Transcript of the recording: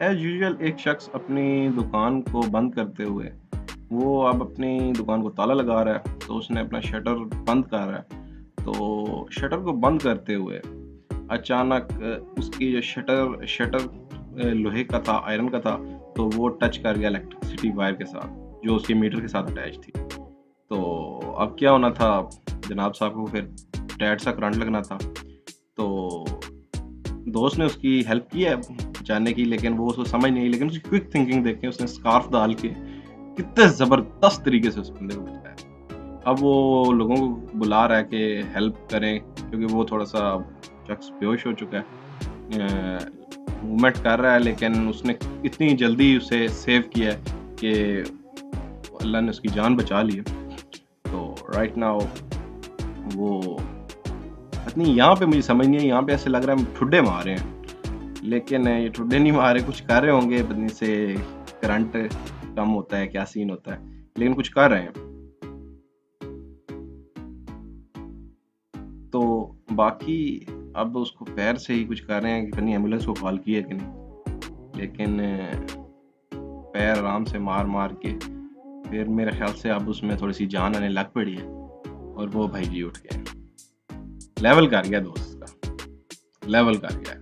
As usual एक शख्स अपनी दुकान को बंद करते हुए वो अब अपनी दुकान को ताला लगा रहा है, तो उसने अपना शटर बंद कर रहा है। तो शटर को बंद करते हुए अचानक उसकी जो शटर शटर लोहे का था, आयरन का था, तो वो टच कर गया इलेक्ट्रिसिटी वायर के साथ जो उसके मीटर के साथ अटैच थी। तो अब क्या होना था, जनाब साहब को फिर डैड सा करंट लगना था। तो दोस्त ने उसकी हेल्प की है जानने की, लेकिन वो उसको समझ नहीं, लेकिन उसकी क्विक थिंकिंग देख के उसने स्कार्फ डाल के कितने ज़बरदस्त तरीके से उस बंदे को बचाया। अब वो लोगों को बुला रहा है कि हेल्प करें, क्योंकि वो थोड़ा-सा शख्स बेहोश हो चुका है। मूवमेंट कर रहा है, लेकिन उसने इतनी जल्दी उसे सेव किया है कि अल्लाह ने उसकी जान बचा ली है। तो राइट नाउ वो पता नहीं, यहाँ पे मुझे समझ नहीं है, यहाँ पे ऐसे लग रहा है हम ठुड्डे मार रहे हैं, लेकिन ये ठुड्डे नहीं मार रहे, कुछ कर रहे होंगे, पता नहीं से करंट कम होता है, क्या सीन होता है, लेकिन कुछ कर रहे हैं। तो बाकी अब उसको पैर से ही कुछ कर रहे हैं कि कहीं एम्बुलेंस को कॉल की है कि नहीं, लेकिन पैर आराम से मार के फिर मेरे ख्याल से अब उसमें थोड़ी सी जान आने लग पड़ी है और वो भाई जी उठ गए। लेवल कर गया दोस्त का, लेवल कर गया।